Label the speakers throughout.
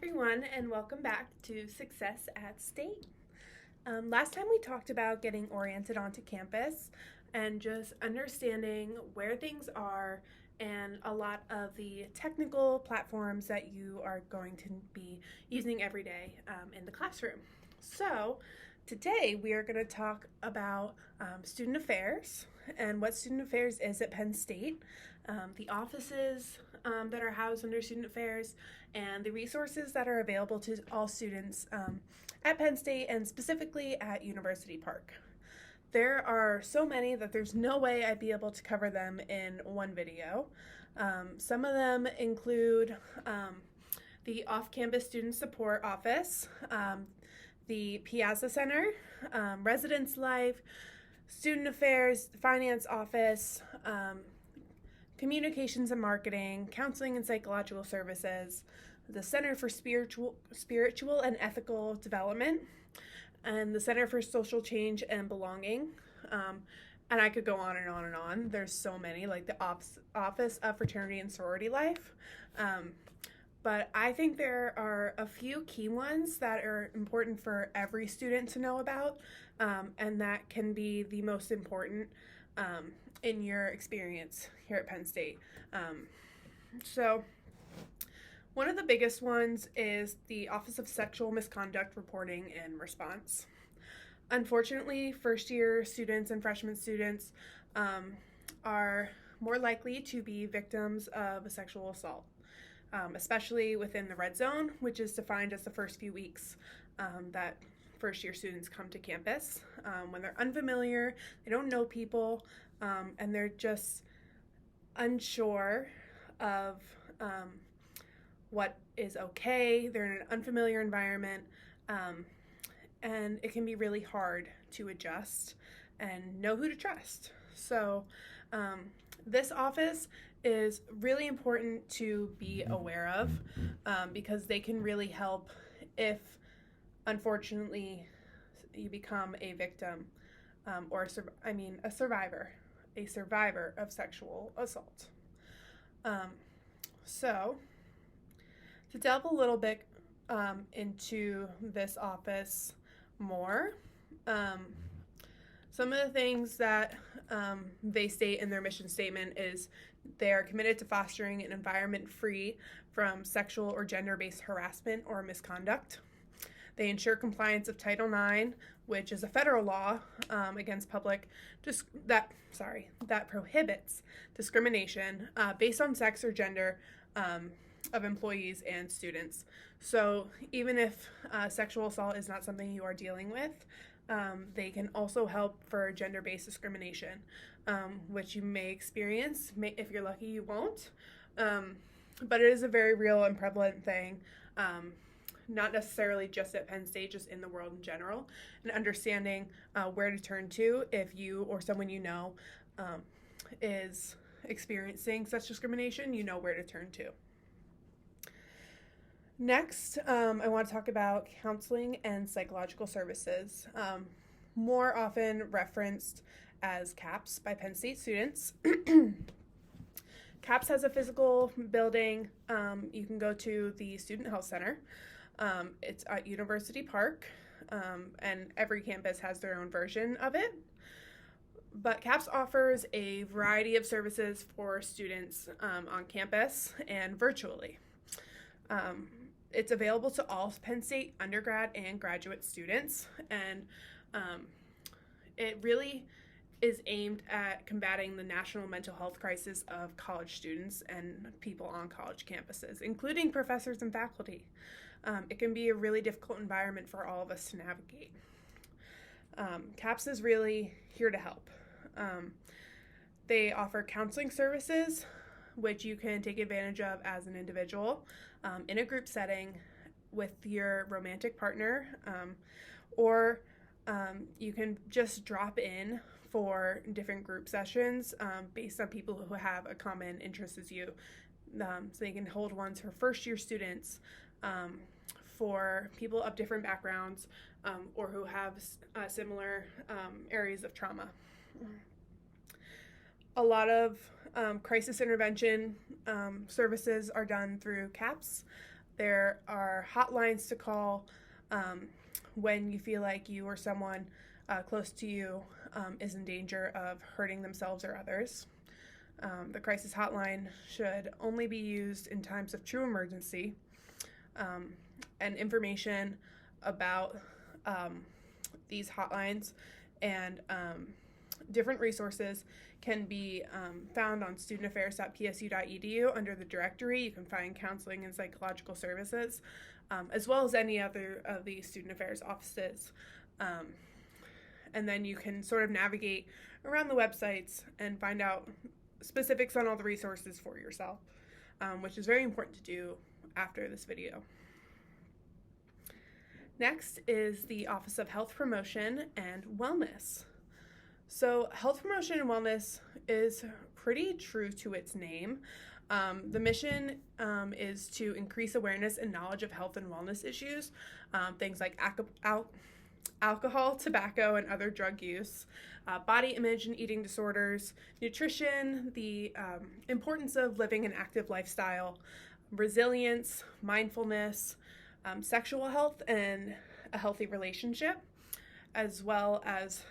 Speaker 1: everyone, and welcome back to Success at State. Last time we talked about getting oriented onto campus and just understanding where things are and a lot of the technical platforms that you are going to be using every day in the classroom. So, today we are going to talk about student affairs and what student affairs is at Penn State, the offices that are housed under student affairs, and the resources that are available to all students at Penn State and specifically at University Park. There are so many that there's no way I'd be able to cover them in one video. Some of them include the Off-Campus Student Support Office, the Piazza Center, Residence Life, Student Affairs, Finance Office, Communications and Marketing, Counseling and Psychological Services, the Center for Spiritual and Ethical Development, and the Center for Social Change and Belonging. And I could go on and on and on. There's so many, like the Office of Fraternity and Sorority Life. But I think there are a few key ones that are important for every student to know about, and that can be the most important in your experience here at Penn State. So one of the biggest ones is the Office of Sexual Misconduct Reporting and Response. Unfortunately, first-year students and freshman students are more likely to be victims of a sexual assault, especially within the red zone, which is defined as the first few weeks that first-year students come to campus. When they're unfamiliar, they don't know people, and they're just unsure of what is okay. They're in an unfamiliar environment, and it can be really hard to adjust and know who to trust. So this office is really important to be aware of because they can really help if, unfortunately, you become a victim or a survivor of sexual assault. So to delve a little bit into this office more, some of the things that they state in their mission statement is they are committed to fostering an environment free from sexual or gender-based harassment or misconduct. They ensure compliance of Title IX, which is a federal law against that prohibits discrimination based on sex or gender of employees and students. So even if sexual assault is not something you are dealing with, they can also help for gender-based discrimination, which you may experience. If you're lucky, you won't. But it is a very real and prevalent thing, not necessarily just at Penn State, just in the world in general, and understanding where to turn to if you or someone you know is experiencing such discrimination, you know where to turn to. Next, I want to talk about counseling and psychological services, more often referenced as CAPS by Penn State students. CAPS has a physical building. You can go to the Student Health Center. It's at University Park, and every campus has their own version of it. But CAPS offers a variety of services for students on campus and virtually. It's available to all Penn State undergrad and graduate students, and it really is aimed at combating the national mental health crisis of college students and people on college campuses, including professors and faculty. It can be a really difficult environment for all of us to navigate. CAPS is really here to help. They offer counseling services, which you can take advantage of as an individual in a group setting with your romantic partner, or you can just drop in for different group sessions based on people who have a common interest as you. So you can hold ones for first-year students, for people of different backgrounds, or who have similar areas of trauma. A lot of crisis intervention services are done through CAPS. There are hotlines to call when you feel like you or someone close to you is in danger of hurting themselves or others. The crisis hotline should only be used in times of true emergency, and information about these hotlines and different resources can be found on studentaffairs.psu.edu under the directory. You can find counseling and psychological services, as well as any other of the student affairs offices. And then you can sort of navigate around the websites and find out specifics on all the resources for yourself, which is very important to do after this video. Next is the Office of Health Promotion and Wellness. So health promotion and wellness is pretty true to its name. The mission is to increase awareness and knowledge of health and wellness issues, things like alcohol, tobacco, and other drug use, body image and eating disorders, nutrition, the importance of living an active lifestyle, resilience, mindfulness, sexual health, and a healthy relationship, as well as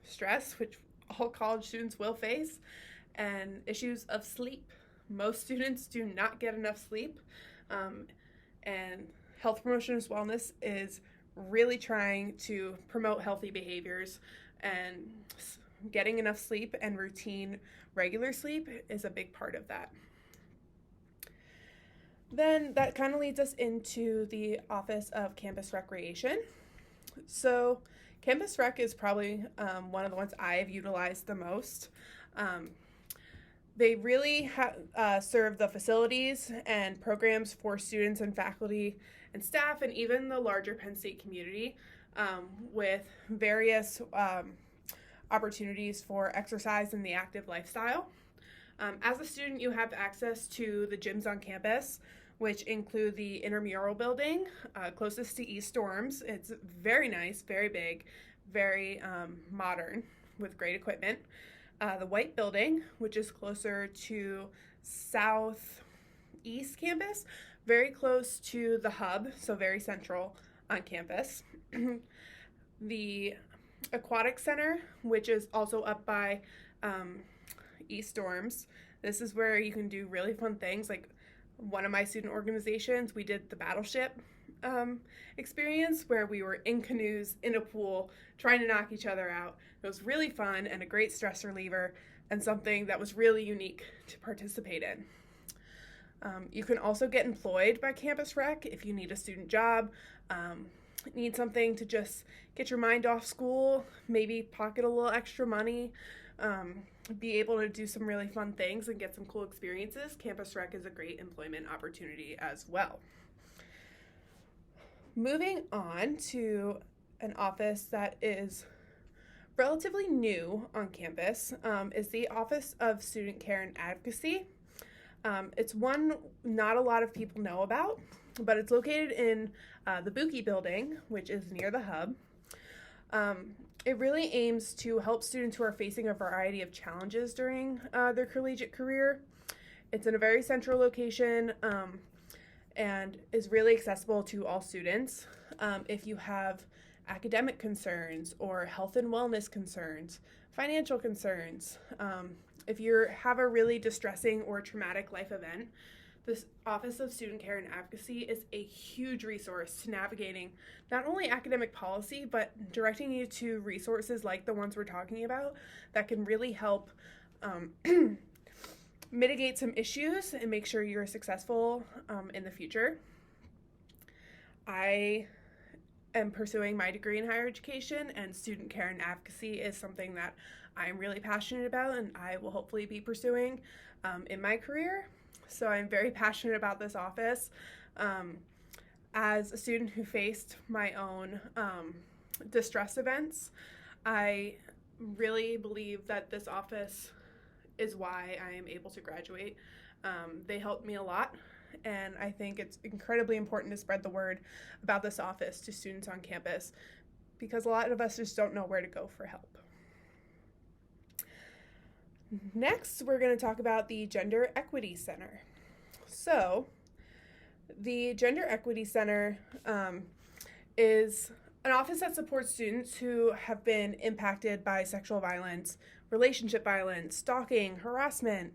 Speaker 1: stress, which all college students will face, and issues of sleep. Most students do not get enough sleep, and health promotion and wellness is really trying to promote healthy behaviors, and getting enough sleep and routine regular sleep is a big part of that. Then that kind of leads us into the Office of Campus Recreation. So Campus Rec is probably one of the ones I have utilized the most. They really serve the facilities and programs for students and faculty and staff, and even the larger Penn State community, with various opportunities for exercise and the active lifestyle. As a student, you have access to the gyms on campus, which include the intramural building closest to East Dorms. It's very nice, very big, very modern, with great equipment. The White Building, which is closer to Southeast campus, very close to the hub, so very central on campus. The Aquatic Center, which is also up by East Dorms. This is where you can do really fun things. Like one of my student organizations, we did the battleship experience where we were in canoes in a pool trying to knock each other out. It was really fun and a great stress reliever, and something that was really unique to participate in. You can also get employed by Campus Rec if you need a student job, need something to just get your mind off school, maybe pocket a little extra money, be able to do some really fun things and get some cool experiences. Campus Rec is a great employment opportunity as well. Moving on to an office that is relatively new on campus is the Office of Student Care and Advocacy. It's one not a lot of people know about, but it's located in the Buki building, which is near the hub. It really aims to help students who are facing a variety of challenges during their collegiate career. It's in a very central location and is really accessible to all students. If you have academic concerns or health and wellness concerns, financial concerns, if you have a really distressing or traumatic life event, this Office of Student Care and Advocacy is a huge resource to navigating not only academic policy, but directing you to resources like the ones we're talking about that can really help mitigate some issues and make sure you're successful in the future. I am pursuing my degree in higher education, and student care and advocacy is something that I'm really passionate about and I will hopefully be pursuing in my career. So I'm very passionate about this office. As a student who faced my own distress events, I really believe that this office is why I am able to graduate. They helped me a lot, and I think it's incredibly important to spread the word about this office to students on campus, because a lot of us just don't know where to go for help. Next, we're going to talk about the Gender Equity Center. So, The Gender Equity Center is an office that supports students who have been impacted by sexual violence, relationship violence, stalking, harassment,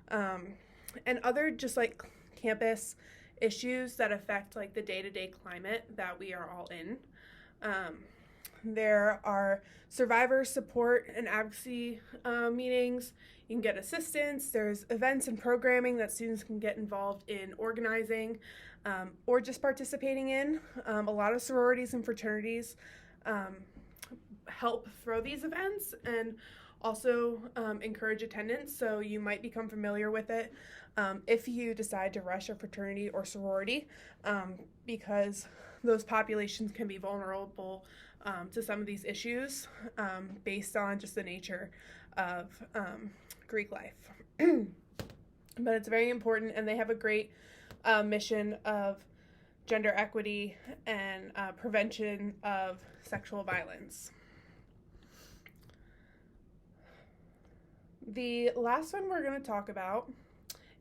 Speaker 1: and other just like campus issues that affect like the day-to-day climate that we are all in. There are survivor support and advocacy meetings. You can get assistance. There's events and programming that students can get involved in organizing or just participating in. A lot of sororities and fraternities help throw these events and also encourage attendance, so you might become familiar with it if you decide to rush a fraternity or sorority, because those populations can be vulnerable to some of these issues based on just the nature of Greek life. But it's very important, and they have a great mission of gender equity and prevention of sexual violence. The last one we're going to talk about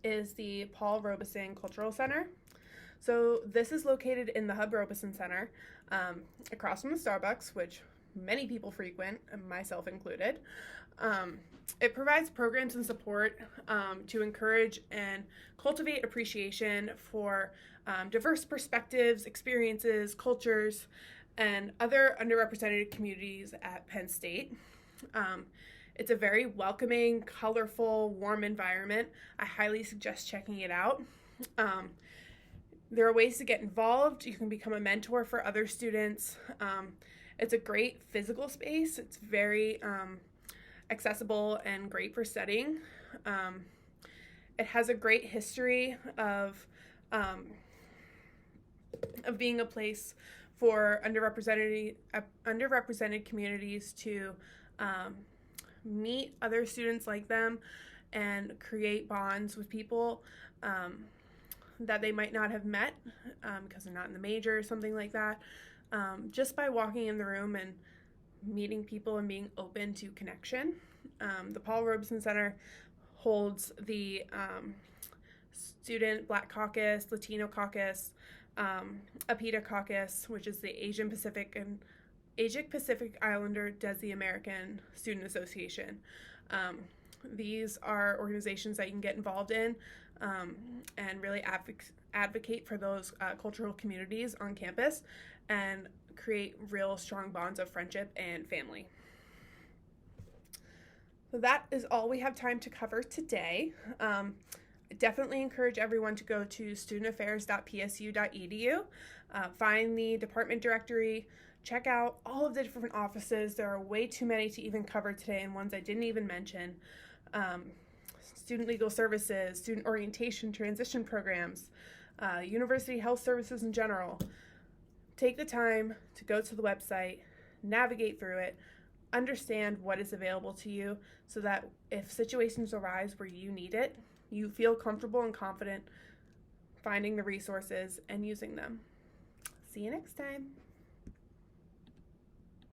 Speaker 1: is the Paul Robeson Cultural Center. So this is located in the Hub Robeson Center, across from the Starbucks, which many people frequent, myself included. It provides programs and support to encourage and cultivate appreciation for diverse perspectives, experiences, cultures, and other underrepresented communities at Penn State. It's a very welcoming, colorful, warm environment. I highly suggest checking it out. There are ways to get involved. You can become a mentor for other students. It's a great physical space. It's very accessible and great for studying. It has a great history of being a place for underrepresented communities to meet other students like them and create bonds with people that they might not have met because they're not in the major or something like that, just by walking in the room and meeting people and being open to connection. The Paul Robeson Center holds the Student Black Caucus, Latino Caucus, APITA Caucus, which is the Asian Pacific Islander Desi American Student Association. These are organizations that you can get involved in and really advocate for those cultural communities on campus and create real strong bonds of friendship and family. So that is all we have time to cover today. Definitely encourage everyone to go to studentaffairs.psu.edu, find the department directory, check out all of the different offices. There are way too many to even cover today, and ones I didn't even mention. Student legal services, student orientation, transition programs, university health services in general. Take the time to go to the website, navigate through it, understand what is available to you so that if situations arise where you need it, you feel comfortable and confident finding the resources and using them. See you next time.